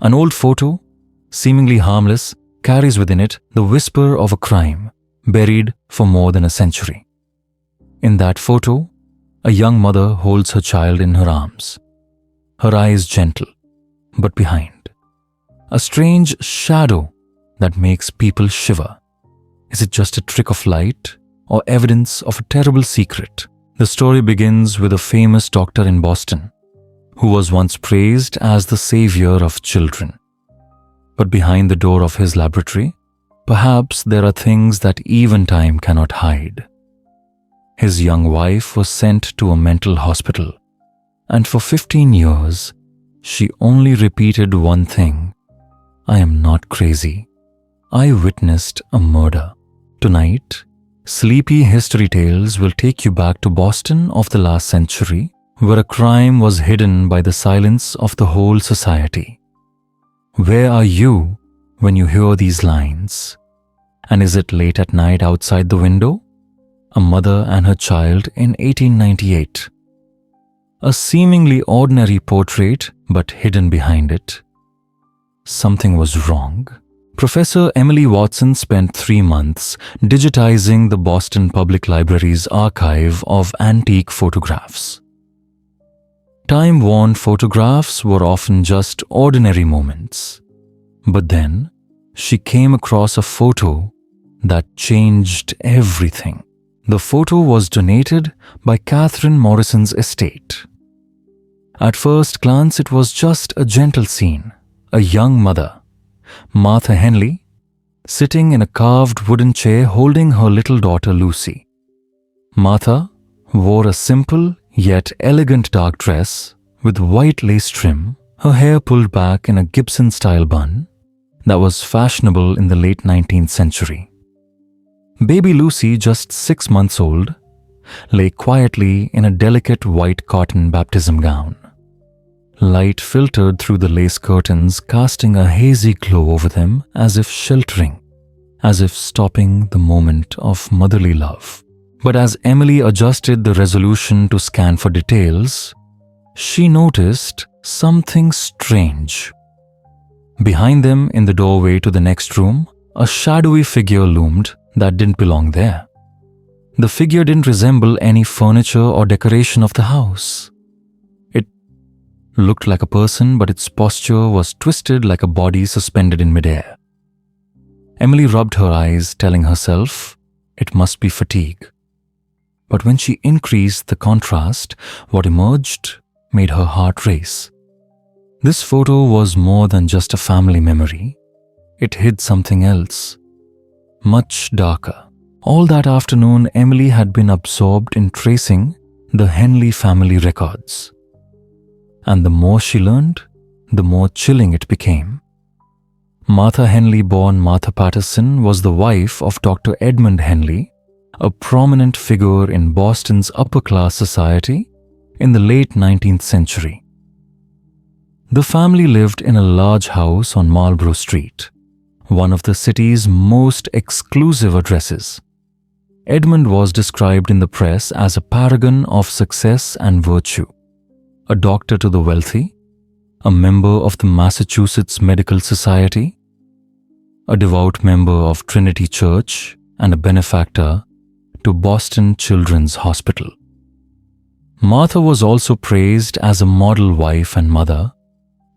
An old photo, seemingly harmless, carries within it the whisper of a crime buried for more than a century. In that photo, a young mother holds her child in her arms, her eyes gentle, but behind, a strange shadow that makes people shiver. Is it just a trick of light or evidence of a terrible secret? The story begins with a famous doctor in Boston who was once praised as the savior of children. But behind the door of his laboratory, perhaps there are things that even time cannot hide. His young wife was sent to a mental hospital, and for 15 years, she only repeated one thing: "I am not crazy. I witnessed a murder." Tonight, Sleepy History Tales will take you back to Boston of the last century, where a crime was hidden by the silence of the whole society. Where are you when you hear these lines? And is it late at night outside the window? A mother and her child in 1898. A seemingly ordinary portrait, but hidden behind it. Something was wrong. Professor Emily Watson spent 3 months digitizing the Boston Public Library's archive of antique photographs. Time-worn photographs were often just ordinary moments. But then, she came across a photo that changed everything. The photo was donated by Catherine Morrison's estate. At first glance, it was just a gentle scene. A young mother, Martha Henley, sitting in a carved wooden chair holding her little daughter Lucy. Martha wore a simple yet elegant dark dress with white lace trim, her hair pulled back in a Gibson-style bun that was fashionable in the late 19th century. Baby Lucy, just 6 months old, lay quietly in a delicate white cotton baptism gown. Light filtered through the lace curtains, casting a hazy glow over them as if sheltering, as if stopping the moment of motherly love. But as Emily adjusted the resolution to scan for details, she noticed something strange. Behind them, in the doorway to the next room, a shadowy figure loomed that didn't belong there. The figure didn't resemble any furniture or decoration of the house. It looked like a person, but its posture was twisted like a body suspended in midair. Emily rubbed her eyes, telling herself it must be fatigue. But when she increased the contrast, what emerged made her heart race. This photo was more than just a family memory. It hid something else, much darker. All that afternoon, Emily had been absorbed in tracing the Henley family records. And the more she learned, the more chilling it became. Martha Henley, born Martha Patterson, was the wife of Dr. Edmund Henley, a prominent figure in Boston's upper-class society in the late 19th century. The family lived in a large house on Marlborough Street, one of the city's most exclusive addresses. Edmund was described in the press as a paragon of success and virtue, a doctor to the wealthy, a member of the Massachusetts Medical Society, a devout member of Trinity Church, and a benefactor to Boston Children's Hospital. Martha was also praised as a model wife and mother,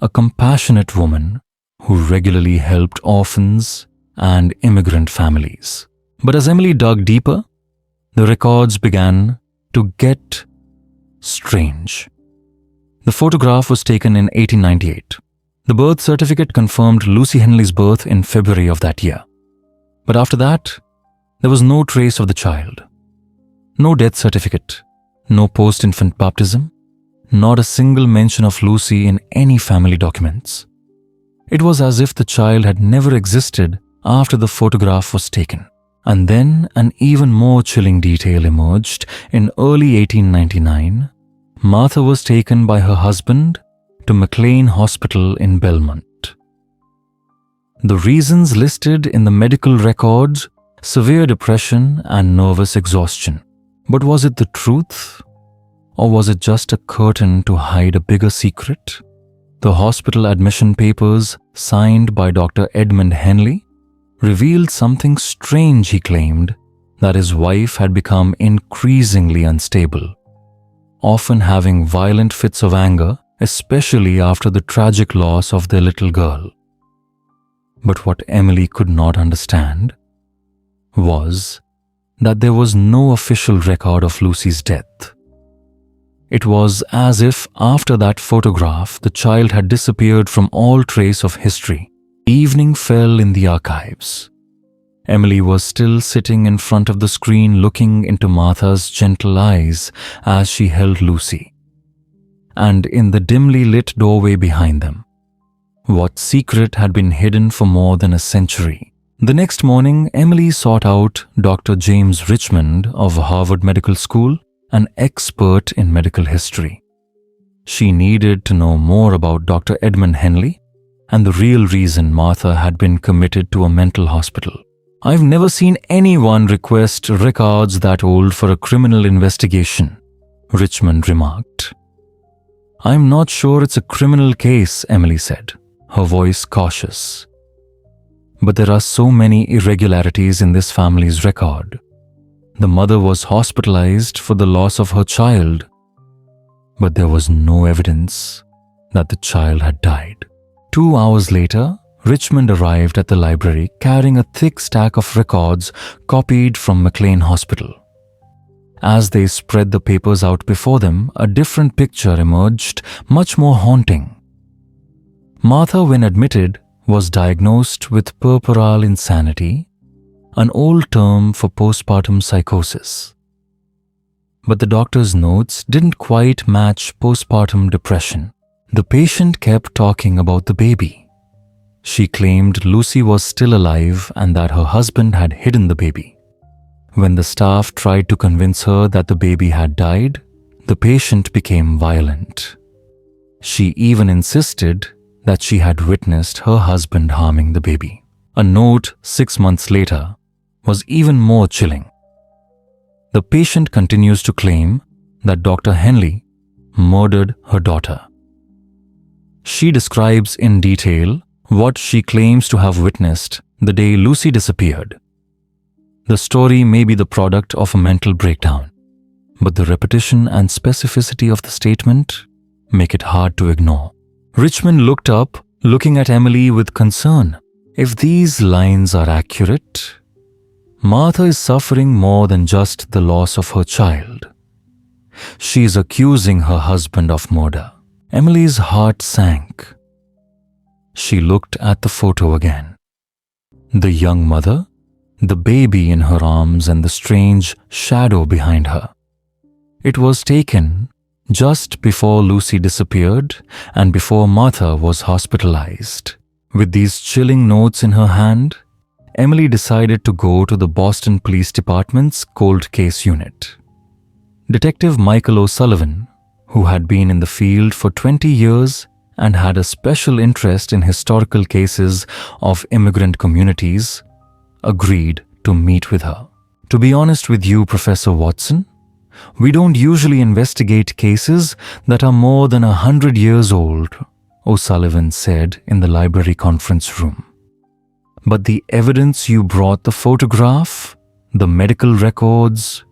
a compassionate woman who regularly helped orphans and immigrant families. But as Emily dug deeper, the records began to get strange. The photograph was taken in 1898. The birth certificate confirmed Lucy Henley's birth in February of that year. But after that, there was no trace of the child. No death certificate, no post-infant baptism, not a single mention of Lucy in any family documents. It was as if the child had never existed after the photograph was taken. And then an even more chilling detail emerged. In early 1899, Martha was taken by her husband to McLean Hospital in Belmont. The reasons listed in the medical records: severe depression and nervous exhaustion. But was it the truth? Or was it just a curtain to hide a bigger secret? The hospital admission papers, signed by Dr. Edmund Henley, revealed something strange. He claimed that his wife had become increasingly unstable, often having violent fits of anger, especially after the tragic loss of their little girl. But what Emily could not understand was that there was no official record of Lucy's death. It was as if after that photograph, the child had disappeared from all trace of history. Evening fell in the archives. Emily was still sitting in front of the screen looking into Martha's gentle eyes as she held Lucy. And in the dimly lit doorway behind them, what secret had been hidden for more than a century? The next morning, Emily sought out Dr. James Richmond of Harvard Medical School, an expert in medical history. She needed to know more about Dr. Edmund Henley and the real reason Martha had been committed to a mental hospital. "I've never seen anyone request records that old for a criminal investigation," Richmond remarked. "I'm not sure it's a criminal case," Emily said, her voice cautious. "But there are so many irregularities in this family's record. The mother was hospitalized for the loss of her child, but there was no evidence that the child had died." 2 hours later, Richmond arrived at the library carrying a thick stack of records copied from McLean Hospital. As they spread the papers out before them, a different picture emerged, much more haunting. Martha, when admitted, was diagnosed with puerperal insanity, an old term for postpartum psychosis. But the doctor's notes didn't quite match postpartum depression. The patient kept talking about the baby. She claimed Lucy was still alive and that her husband had hidden the baby. When the staff tried to convince her that the baby had died, the patient became violent. She even insisted that she had witnessed her husband harming the baby. A note 6 months later was even more chilling. The patient continues to claim that Dr. Henley murdered her daughter. She describes in detail what she claims to have witnessed the day Lucy disappeared. The story may be the product of a mental breakdown, but the repetition and specificity of the statement make it hard to ignore. Richmond looked up, looking at Emily with concern. If these lines are accurate, Martha is suffering more than just the loss of her child. She is accusing her husband of murder. Emily's heart sank. She looked at the photo again. The young mother, the baby in her arms, and the strange shadow behind her. It was taken just before Lucy disappeared and before Martha was hospitalized. With these chilling notes in her hand, Emily decided to go to the Boston Police Department's cold case unit. Detective Michael O'Sullivan, who had been in the field for 20 years and had a special interest in historical cases of immigrant communities, agreed to meet with her. "To be honest with you, Professor Watson, we don't usually investigate cases that are more than 100 years old," O'Sullivan said in the library conference room. "But the evidence you brought, the photograph, the medical records,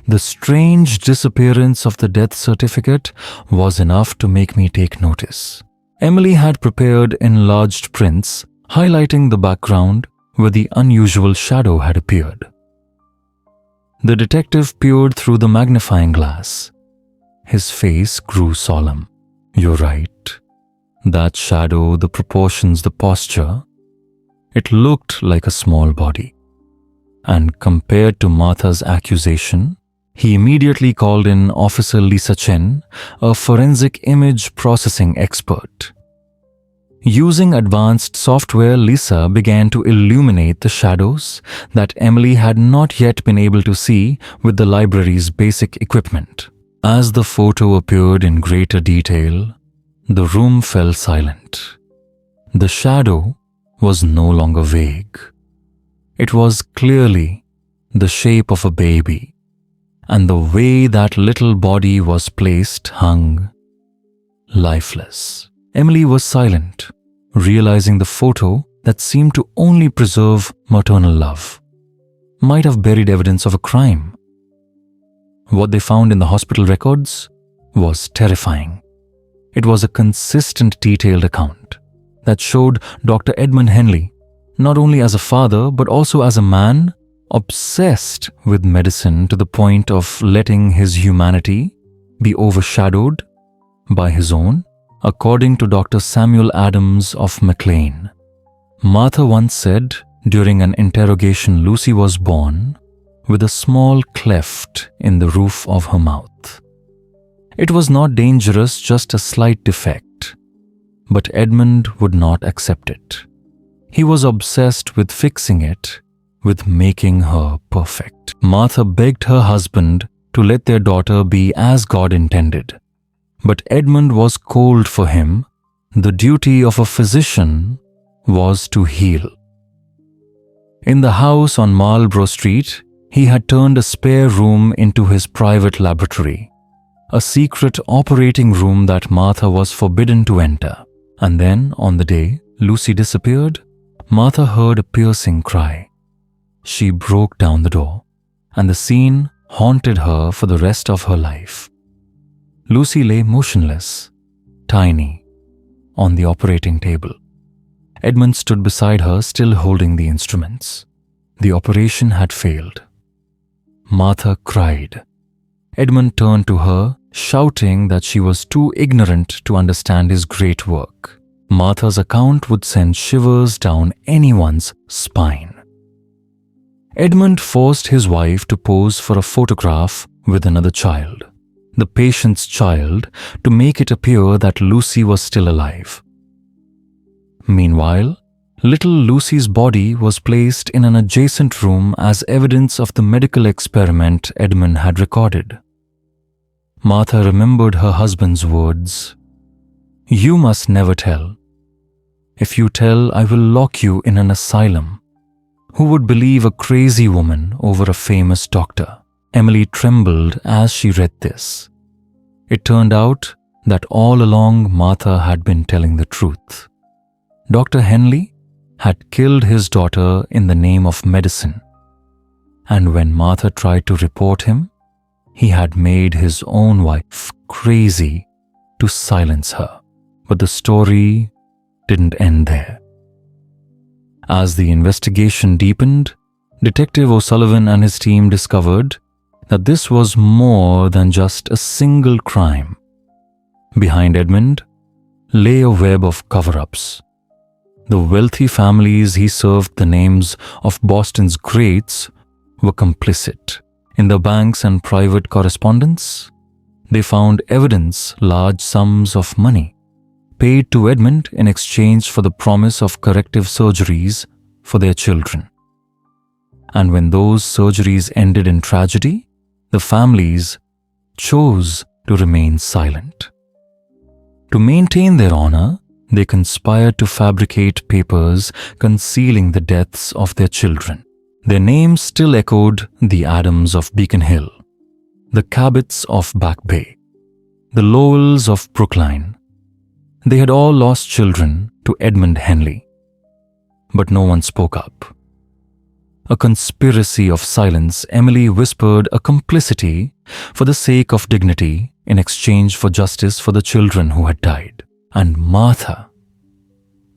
the strange disappearance of the death certificate was enough to make me take notice." Emily had prepared enlarged prints highlighting the background where the unusual shadow had appeared. The detective peered through the magnifying glass. His face grew solemn. "You're right. That shadow, the proportions, the posture, it looked like a small body." And compared to Martha's accusation, he immediately called in Officer Lisa Chen, a forensic image processing expert. Using advanced software, Lisa began to illuminate the shadows that Emily had not yet been able to see with the library's basic equipment. As the photo appeared in greater detail, the room fell silent. The shadow was no longer vague. It was clearly the shape of a baby, and the way that little body was placed hung lifeless. Emily was silent, realizing the photo that seemed to only preserve maternal love might have buried evidence of a crime. What they found in the hospital records was terrifying. It was a consistent, detailed account that showed Dr. Edmund Henley not only as a father but also as a man obsessed with medicine to the point of letting his humanity be overshadowed by his own, according to Dr. Samuel Adams of McLean. Martha once said during an interrogation Lucy was born with a small cleft in the roof of her mouth. It was not dangerous, just a slight defect. But Edmund would not accept it. He was obsessed with fixing it, with making her perfect. Martha begged her husband to let their daughter be as God intended. But Edmund was cold for him. The duty of a physician was to heal. In the house on Marlborough Street, he had turned a spare room into his private laboratory, a secret operating room that Martha was forbidden to enter. And then, on the day Lucy disappeared, Martha heard a piercing cry. She broke down the door, and the scene haunted her for the rest of her life. Lucy lay motionless, tiny, on the operating table. Edmund stood beside her, still holding the instruments. The operation had failed. Martha cried. Edmund turned to her, shouting that she was too ignorant to understand his great work. Martha's account would send shivers down anyone's spine. Edmund forced his wife to pose for a photograph with another child, the patient's child, to make it appear that Lucy was still alive. Meanwhile, little Lucy's body was placed in an adjacent room as evidence of the medical experiment Edmund had recorded. Martha remembered her husband's words, "You must never tell. If you tell, I will lock you in an asylum." Who would believe a crazy woman over a famous doctor? Emily trembled as she read this. It turned out that all along Martha had been telling the truth. Dr. Henley had killed his daughter in the name of medicine, and when Martha tried to report him, he had made his own wife crazy to silence her. But the story didn't end there. As the investigation deepened, Detective O'Sullivan and his team discovered that this was more than just a single crime. Behind Edmund lay a web of cover-ups. The wealthy families he served, the names of Boston's greats, were complicit. In the banks and private correspondence, they found evidence, large sums of money paid to Edmund in exchange for the promise of corrective surgeries for their children. And when those surgeries ended in tragedy, the families chose to remain silent. To maintain their honor, they conspired to fabricate papers concealing the deaths of their children. Their names still echoed: the Adams of Beacon Hill, the Cabots of Back Bay, the Lowells of Brookline. They had all lost children to Edmund Henley. But no one spoke up. A conspiracy of silence. Emily whispered a complicity for the sake of dignity in exchange for justice for the children who had died. And Martha,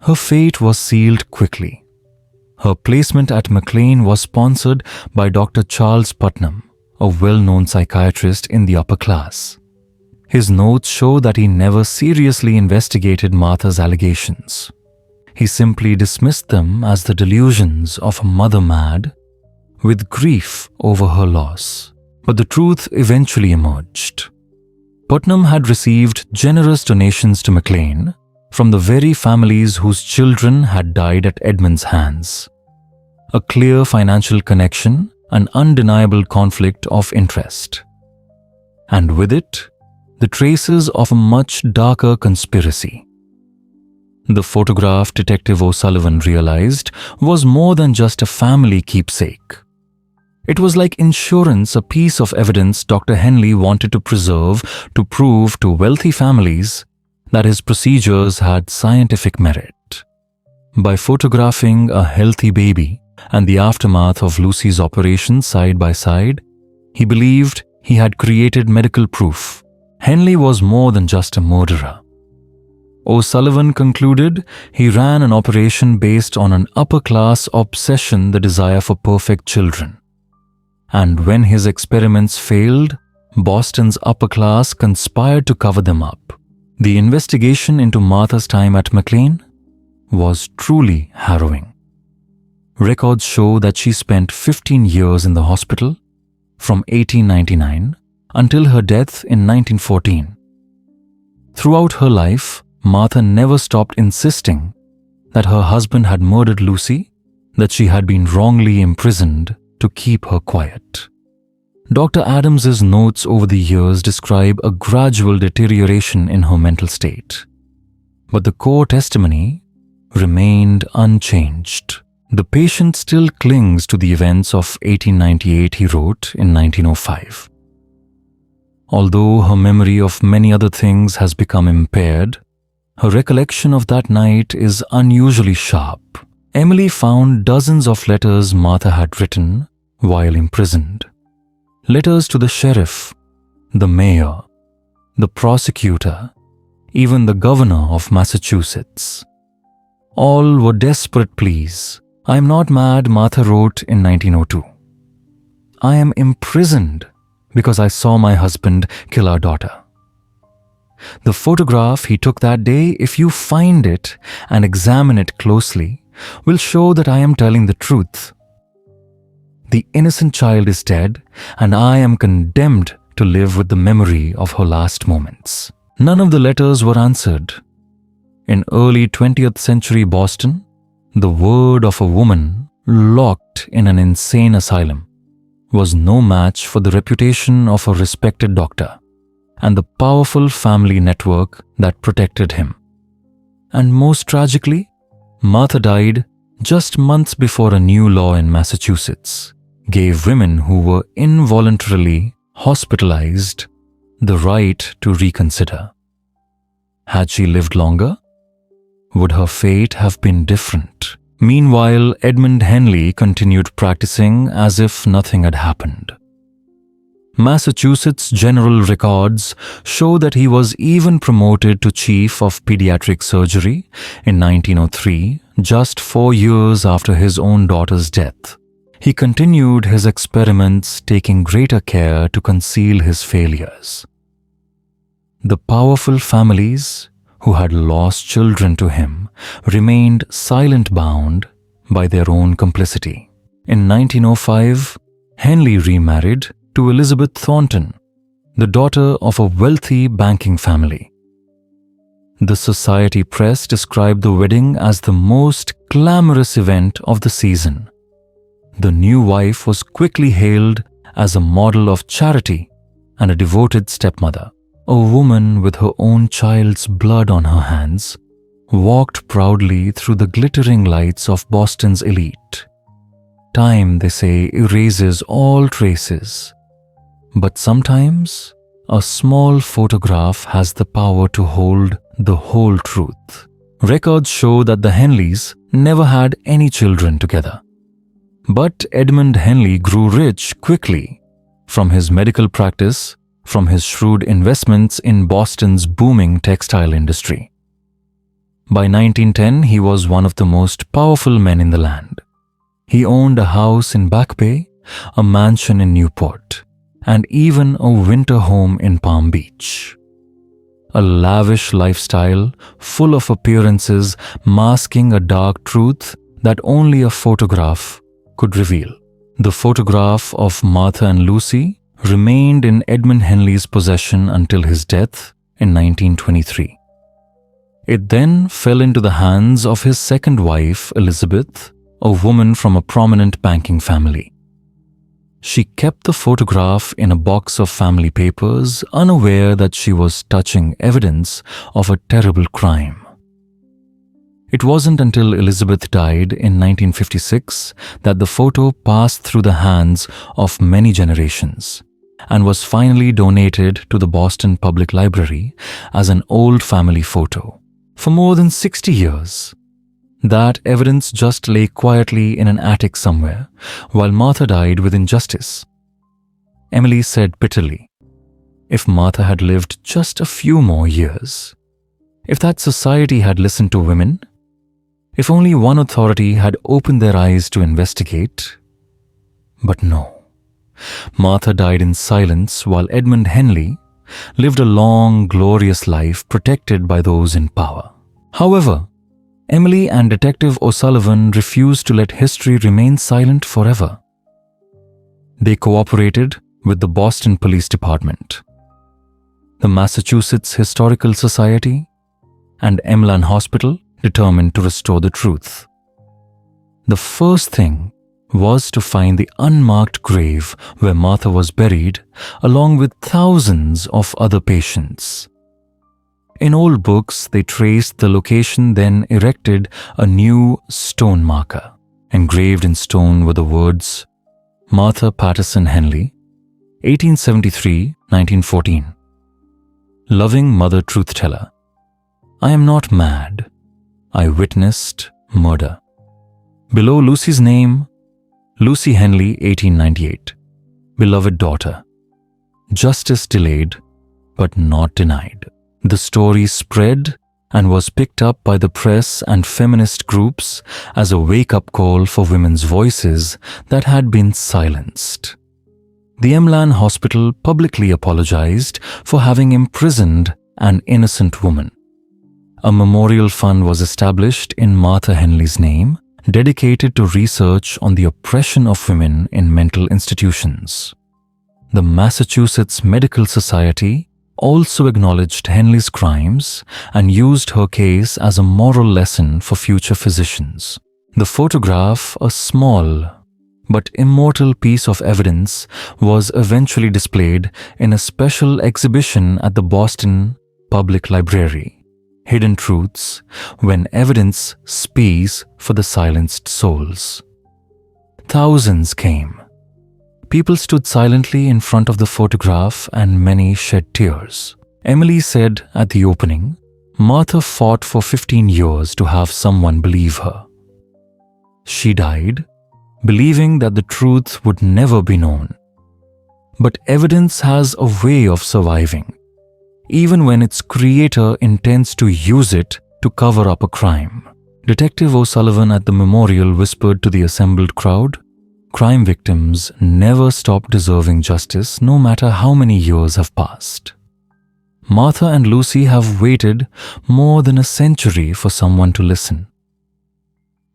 her fate was sealed quickly. Her placement at McLean was sponsored by Dr. Charles Putnam, a well-known psychiatrist in the upper class. His notes show that he never seriously investigated Martha's allegations. He simply dismissed them as the delusions of a mother mad with grief over her loss. But the truth eventually emerged. Putnam had received generous donations to McLean from the very families whose children had died at Edmund's hands. A clear financial connection, an undeniable conflict of interest. And with it, the traces of a much darker conspiracy. The photograph, Detective O'Sullivan realized, was more than just a family keepsake. It was like insurance, a piece of evidence Dr. Henley wanted to preserve to prove to wealthy families that his procedures had scientific merit. By photographing a healthy baby and the aftermath of Lucy's operation side by side, he believed he had created medical proof Henley was more than just a murderer. O'Sullivan concluded he ran an operation based on an upper-class obsession, the desire for perfect children. And when his experiments failed, Boston's upper class conspired to cover them up. The investigation into Martha's time at McLean was truly harrowing. Records show that she spent 15 years in the hospital from 1899 until her death in 1914. Throughout her life, Martha never stopped insisting that her husband had murdered Lucy, that she had been wrongly imprisoned to keep her quiet. Dr. Adams's notes over the years describe a gradual deterioration in her mental state. But the core testimony remained unchanged. The patient still clings to the events of 1898, he wrote in 1905. Although her memory of many other things has become impaired, her recollection of that night is unusually sharp. Emily found dozens of letters Martha had written while imprisoned. Letters to the sheriff, the mayor, the prosecutor, even the governor of Massachusetts. All were desperate pleas. "I am not mad," Martha wrote in 1902. "I am imprisoned because I saw my husband kill our daughter." The photograph he took that day, if you find it and examine it closely, will show that I am telling the truth. The innocent child is dead, and I am condemned to live with the memory of her last moments. None of the letters were answered. In early 20th century Boston, the word of a woman locked in an insane asylum was no match for the reputation of a respected doctor and the powerful family network that protected him. And most tragically, Martha died just months before a new law in Massachusetts gave women who were involuntarily hospitalized the right to reconsider. Had she lived longer, would her fate have been different? Meanwhile, Edmund Henley continued practicing as if nothing had happened. Massachusetts General Records show that he was even promoted to Chief of Pediatric Surgery in 1903, just 4 years after his own daughter's death. He continued his experiments, taking greater care to conceal his failures. The powerful families who had lost children to him remained silent-bound by their own complicity. In 1905, Henley remarried to Elizabeth Thornton, the daughter of a wealthy banking family. The Society Press described the wedding as the most glamorous event of the season. The new wife was quickly hailed as a model of charity and a devoted stepmother. A woman with her own child's blood on her hands walked proudly through the glittering lights of Boston's elite. Time, they say, erases all traces. But sometimes, a small photograph has the power to hold the whole truth. Records show that the Henleys never had any children together. But Edmund Henley grew rich quickly from his medical practice, from his shrewd investments in Boston's booming textile industry. By 1910, he was one of the most powerful men in the land. He owned a house in Back Bay, a mansion in Newport, and even a winter home in Palm Beach. A lavish lifestyle full of appearances masking a dark truth that only a photograph could reveal. The photograph of Martha and Lucy remained in Edmund Henley's possession until his death in 1923. It then fell into the hands of his second wife, Elizabeth, a woman from a prominent banking family. She kept the photograph in a box of family papers, unaware that she was touching evidence of a terrible crime. It wasn't until Elizabeth died in 1956 that the photo passed through the hands of many generations, and was finally donated to the Boston Public Library as an old family photo. For more than 60 years, that evidence just lay quietly in an attic somewhere while Martha died with injustice. Emily said bitterly, if Martha had lived just a few more years, if that society had listened to women, if only one authority had opened their eyes to investigate. But no. Martha died in silence while Edmund Henley lived a long, glorious life protected by those in power. However, Emily and Detective O'Sullivan refused to let history remain silent forever. They cooperated with the Boston Police Department, the Massachusetts Historical Society, and Emlan Hospital determined to restore the truth. The first thing was to find the unmarked grave where Martha was buried, along with thousands of other patients. In old books, they traced the location, then erected a new stone marker. Engraved in stone were the words, Martha Patterson Henley, 1873-1914. Loving Mother Truth Teller. I am not mad. I witnessed murder. Below Lucy's name, Lucy Henley, 1898. Beloved daughter. Justice delayed, but not denied. The story spread and was picked up by the press and feminist groups as a wake-up call for women's voices that had been silenced. The Emlan Hospital publicly apologized for having imprisoned an innocent woman. A memorial fund was established in Martha Henley's name, dedicated to research on the oppression of women in mental institutions. The Massachusetts Medical Society also acknowledged Henley's crimes and used her case as a moral lesson for future physicians. The photograph, a small but immortal piece of evidence, was eventually displayed in a special exhibition at the Boston Public Library. Hidden Truths, When Evidence Speaks for the Silenced Souls. Thousands came. People stood silently in front of the photograph and many shed tears. Emily said at the opening, Martha fought for 15 years to have someone believe her. She died, believing that the truth would never be known. But evidence has a way of surviving, even when its creator intends to use it to cover up a crime. Detective O'Sullivan at the memorial whispered to the assembled crowd, crime victims never stop deserving justice no matter how many years have passed. Martha and Lucy have waited more than a century for someone to listen.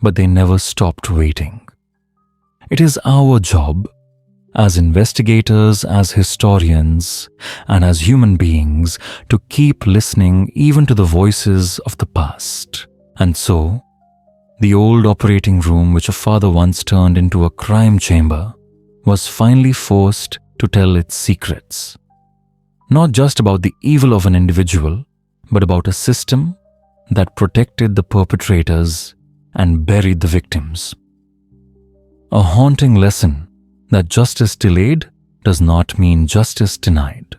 But they never stopped waiting. It is our job, as investigators, as historians, and as human beings, to keep listening even to the voices of the past. And so, the old operating room which a father once turned into a crime chamber was finally forced to tell its secrets. Not just about the evil of an individual, but about a system that protected the perpetrators and buried the victims. A haunting lesson that justice delayed does not mean justice denied.